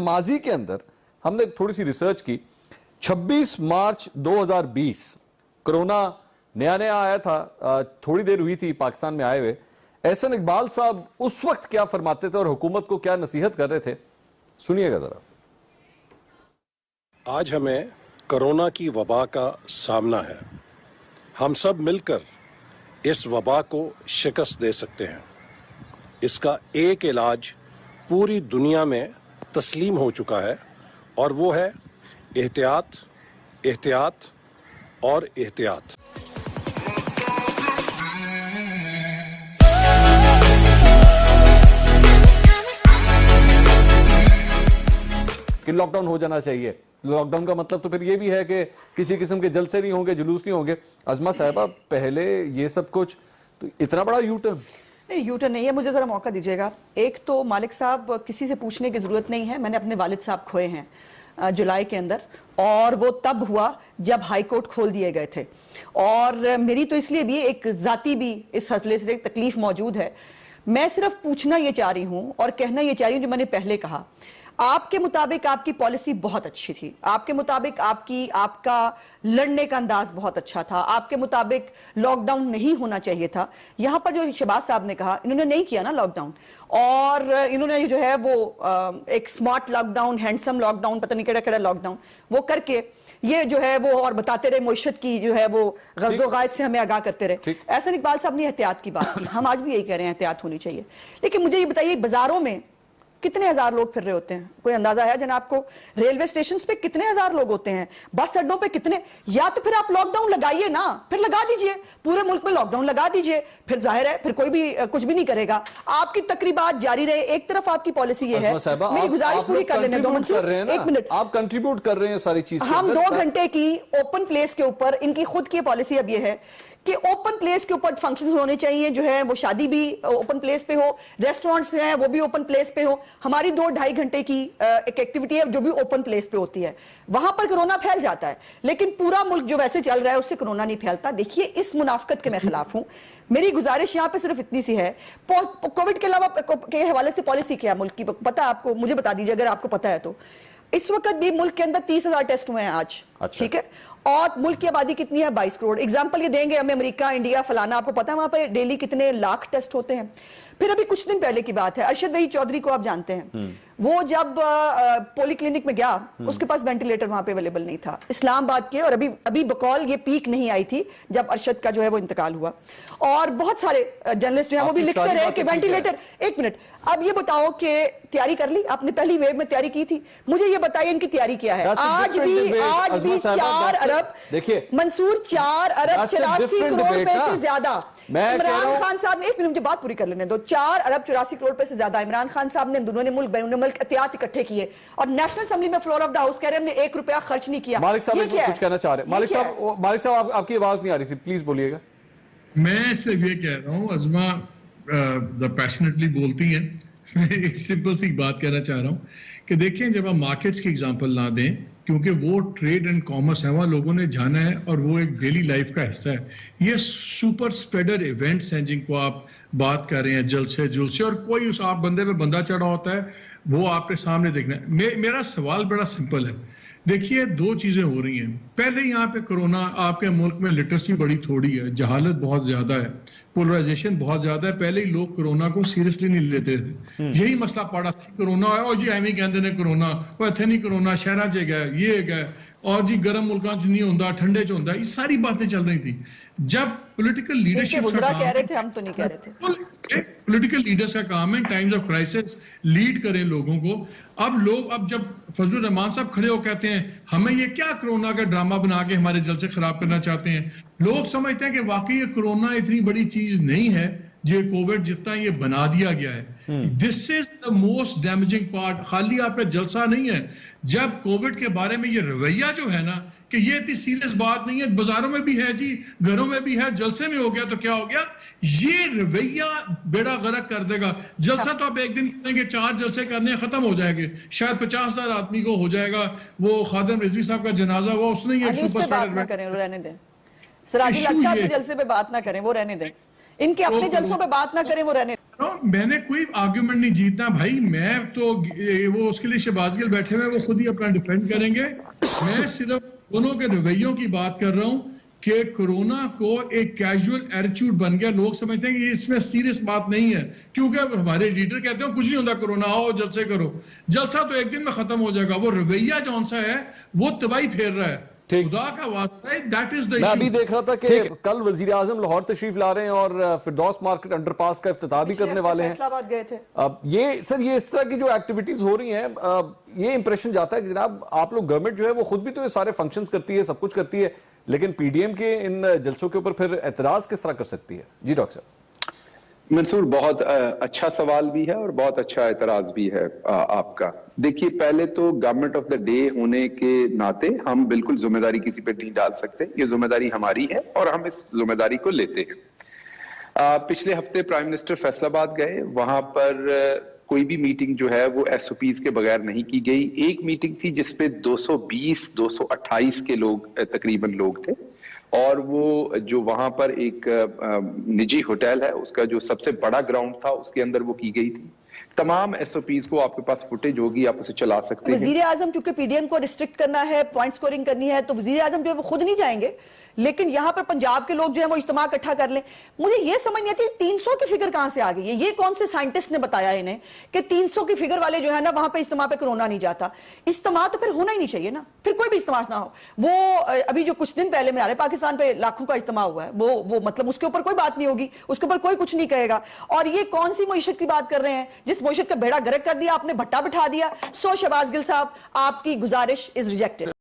माजी के अंदर हमने थोड़ी सी रिसर्च की, 26 मार्च 2020 कोरोना नया नया आया था, थोड़ी देर हुई थी पाकिस्तान में आए हुए। एहसन इकबाल साहब उस वक्त क्या फरमाते थे और हुकूमत को क्या नसीहत कर रहे थे, सुनिएगा जरा। आज हमें कोरोना की वबा का सामना है। हम सब मिलकर इस वबा को शिकस्त दे सकते हैं। इसका एक इलाज पूरी दुनिया में तस्लीम हो चुका है और वो है एहतियात, एहतियात और एहतियात। कि लॉकडाउन हो जाना चाहिए। लॉकडाउन का मतलब तो फिर ये भी है कि किसी किस्म के जलसे नहीं होंगे, जुलूस नहीं होंगे। अज़मा साहिबा, पहले ये सब कुछ, तो इतना बड़ा यू टर्न नहीं, यू टर्न नहीं है। मुझे जरा मौका दीजिएगा। एक तो मालिक साहब, किसी से पूछने की जरूरत नहीं है। मैंने अपने वालिद साहब खोए हैं जुलाई के अंदर, और वो तब हुआ जब हाई कोर्ट खोल दिए गए थे। और मेरी तो इसलिए भी एक जाती भी इस हवाले से एक तकलीफ मौजूद है। मैं सिर्फ पूछना ये चाह रही हूँ और कहना ये चाह रही हूँ जो मैंने पहले कहा। आपके मुताबिक आपकी पॉलिसी बहुत अच्छी थी, आपके मुताबिक आपका लड़ने का अंदाज बहुत अच्छा था, आपके मुताबिक लॉकडाउन नहीं होना चाहिए था। यहां पर जो शहबाज साहब ने कहा, इन्होंने नहीं किया ना लॉकडाउन, और इन्होंने जो है वो एक स्मार्ट लॉकडाउन, हैंडसम लॉकडाउन, पता नहीं केड़ा केड़ा लॉकडाउन वो करके ये जो है वो और बताते रहे मुइशत की जो है वो गज़ो गायद से हमें आगाह करते रहे। एहसन इकबाल साहब ने एहतियात की बात की, हम आज भी यही कह रहे हैं एहतियात होनी चाहिए। लेकिन मुझे ये बताइए, बाजारों में कितने हजार लोग फिर रहे होते हैं? कोई अंदाजा है जनाब को? रेलवे स्टेशन पे कितने हजार लोग होते हैं? बस अड्डों पे कितने? या तो फिर आप लॉकडाउन लगाइए ना, फिर लगा दीजिए, पूरे मुल्क में लॉकडाउन लगा दीजिए, फिर जाहिर है फिर कोई भी कुछ भी नहीं करेगा, आपकी तकरीबात जारी रहे। एक तरफ आपकी पॉलिसी ये है, मेरी गुजारिश पूरी कर लेने दो मंसूर, एक मिनट। आप कंट्रीब्यूट कर रहे हैं सारी चीज। हम 2 घंटे की ओपन प्लेस के ऊपर, इनकी खुद की पॉलिसी अब ये है कि ओपन प्लेस के ऊपर फंक्शंस होने चाहिए, जो है वो शादी भी ओपन प्लेस पे हो, रेस्टोरेंट्स हैं वो भी ओपन प्लेस पे हो। हमारी 2-2.5 घंटे की एक एक्टिविटी है जो भी ओपन प्लेस पे होती है, वहां पर कोरोना फैल जाता है। लेकिन पूरा मुल्क जो वैसे चल रहा है उससे कोरोना नहीं फैलता। देखिए, इस मुनाफकत के मैं खिलाफ हूं। मेरी गुजारिश यहां पे सिर्फ इतनी सी है, कोविड के अलावा के हवाले से पॉलिसी क्या मुल्क की पता है आपको? मुझे बता दीजिए अगर आपको पता है तो। इस वक्त भी मुल्क के अंदर 30,000 टेस्ट हुए हैं आज। अच्छा। ठीक है, और मुल्क की आबादी कितनी है? 22 करोड़। एग्जाम्पल ये देंगे हमें, अमेरिका, इंडिया, फलाना, आपको पता है वहां पे डेली कितने लाख टेस्ट होते हैं? फिर अभी कुछ दिन पहले की बात है, अरशद वही चौधरी को आप जानते हैं, वो जब पोली क्लिनिक में गया, उसके पास वेंटिलेटर वहां पे अवेलेबल नहीं था, इस्लामाबाद के। और अभी बकौल ये पीक नहीं आई थी जब अरशद का जो है वो इंतकाल हुआ। और बहुत सारे जर्नलिस्ट जो है वो भी लिखते रहे कि वेंटिलेटर। एक मिनट, अब ये बताओ कि तैयारी कर ली आपने? पहली वेव में तैयारी की थी? मुझे ये बताइए इनकी तैयारी क्या है? आज भी 4 अरब, देखिए मंसूर, 4 अरब 84 करोड़ रुपए से ज्यादा इमरान खान साहब ने, एक मिनट मुझे बात पूरी कर लेने दो, 4 अरब 84 करोड़ रुपए से ज्यादा इमरान खान साहब ने दोनों ने मुल्क बैरून मुल्क एहतियात इकट्ठे किए, और नेशनल असेंबली में फ्लोर ऑफ द हाउस कह रहे हैं हमने 1 रुपया खर्च नहीं किया। मालिक साहब कुछ कहना चाह रहे हैं। मालिक साहब आपकी आवाज नहीं आ रही थी, प्लीज बोलिएगा। मैं सिर्फ ये कह रहा हूँ, अज़मा पैशनेटली बोलती हैं, मैं एक सिंपल सी बात कहना चाह रहा हूँ कि देखें, जब हम मार्केट्स की एग्जांपल ना दें, क्योंकि वो ट्रेड एंड कॉमर्स है, वहाँ लोगों ने जाना है और वो एक डेली लाइफ का हिस्सा है। ये सुपर स्प्रेडर इवेंट्स हैं जिनको आप बात कर रहे हैं, जलसे जुलसे, और कोई उस आप बंदे पे बंदा चढ़ा होता है, वो आपके सामने देखना है। मेरा सवाल बड़ा सिंपल है। देखिए, 2 चीजें हो रही हैं। पहले यहाँ पे कोरोना, आपके मुल्क में लिटरेसी बड़ी थोड़ी है, जहालत बहुत ज्यादा है, पोलराइजेशन बहुत ज्यादा है। पहले ही लोग कोरोना को सीरियसली नहीं लेते थे। यही मसला पड़ा था, कोरोना है और जी एवं कहते ने कोरोना, वो इतने नहीं कोरोना, शहर च गया, ये गया, और जी गर्म मुल्कों च नहीं होता, ठंडे च होता, ये सारी बातें चल रही थी। जब पॉलिटिकल लीडरशिप कह रहे थे, हम तो नहीं कह रहे थे, पॉलिटिकल लीडर्स का काम है टाइम्स ऑफ क्राइसिस लीड करें लोगों को। अब जब फजलुर रहमान साहब खड़े हो कहते हैं हमें ये क्या कोरोना का ड्रामा बना के हमारे जलसे खराब करना चाहते हैं, लोग समझते हैं कि वाकई ये कोरोना इतनी बड़ी चीज नहीं है जो कोविड जितना ये बना दिया गया है। This is the most damaging part. खाली आपका जलसा नहीं है, जब कोविड के बारे में ये रवैया जो है ना कि ये इतनी सीरियस बात नहीं है, बाजारों में भी है जी, घरों में भी है, जलसे में हो गया तो क्या हो गया, ये रवैया बेड़ा गर्क कर देगा। जलसा तो आप एक दिन करेंगे, 4 जलसे करने खत्म हो जाएंगे, शायद 50,000 आदमी को हो जाएगा। वो खादिम रिजवी साहब का जनाजा हुआ, उसने ये सुपर स्प्रेडर करें, रहने दें। सराजी साहब के जलसे पे बात ना करें, वो रहने दें। इनके अपने जलसों पे बात ना करें, वो रहने दें। मैंने कोई आर्ग्यूमेंट नहीं जीतना भाई, मैं तो वो उसके लिए शहबाज गिल बैठे हुए, वो खुद ही अपना डिफेंड करेंगे। मैं सिर्फ दोनों के रवैयों की बात कर रहा हूं कि कोरोना को एक कैजुअल एटीट्यूड बन गया। लोग समझते हैं कि इसमें सीरियस बात नहीं है, क्योंकि हमारे लीडर कहते हैं कुछ नहीं होता, कोरोना आओ जलसे करो। जलसा तो एक दिन में खत्म हो जाएगा। वो रवैया जौन सा है वो तबाही फेर रहा है। खुदा का वास्ता है, दैट इज द इशू। मैं अभी देख रहा था कि कल वजीर आजम लाहौर तशरीफ ला रहे हैं और फिरदौस मार्केट अंडरपास का इफ्तिताह भी करने वाले हैं। फैसलाबाद गए थे। अब ये सर, ये इस तरह की जो एक्टिविटीज हो रही हैं, ये इंप्रेशन जाता है कि जनाब आप लोग गवर्नमेंट जो है वो खुद भी तो ये सारे फंक्शंस करती है, सब कुछ करती है, लेकिन पीडीएम के इन जलसों के ऊपर फिर एतराज किस तरह कर सकती है? जी डॉक्टर साहब। मंसूर, बहुत अच्छा सवाल भी है और बहुत अच्छा एतराज भी है आपका। देखिए, पहले तो गवर्नमेंट ऑफ द डे होने के नाते हम बिल्कुल जिम्मेदारी किसी पे नहीं डाल सकते। ये जिम्मेदारी हमारी है और हम इस जिम्मेदारी को लेते हैं। पिछले हफ्ते प्राइम मिनिस्टर फैसलाबाद गए, वहां पर कोई भी मीटिंग जो है वो एसओपीज के बगैर नहीं की गई। एक मीटिंग थी जिसपे 228 के लोग तकरीबन लोग थे, और वो जो वहां पर एक निजी होटल है उसका जो सबसे बड़ा ग्राउंड था उसके अंदर वो की गई थी। तमाम एसओपीज को आपके पास फुटेज होगी, आप उसे चला सकते हैं। वजीर आजम चूंकि पीडीएम को रिस्ट्रिक्ट करना है, पॉइंट स्कोरिंग करनी है, तो वजीर आजम जो है वो खुद नहीं जाएंगे, लेकिन यहां पर पंजाब के लोग जो है वो इज्तिमा इकट्ठा कर लें। मुझे ये समझ नहीं आती 300 की फिगर कहां से आ गई है। ये कौन से साइंटिस्ट ने बताया इन्हें कि 300 की फिगर वाले जो है ना वहां पे इज्तिमा पे कोरोना नहीं जाता? इज्तिमा तो फिर होना ही नहीं चाहिए ना, फिर कोई भी इज्तिमा ना हो। वो अभी जो कुछ दिन पहले में आ रहे पाकिस्तान पे लाखों का इज्तिमा हुआ है, वो मतलब उसके ऊपर कोई बात नहीं होगी, उसके ऊपर कोई कुछ नहीं कहेगा। और ये कौन सी मईशत की बात कर रहे हैं जिस मईशत का बेड़ा गर्क कर दिया आपने, भट्टा बिठा दिया। सो शहबाज गिल साहब, आपकी गुजारिश इज रिजेक्टेड।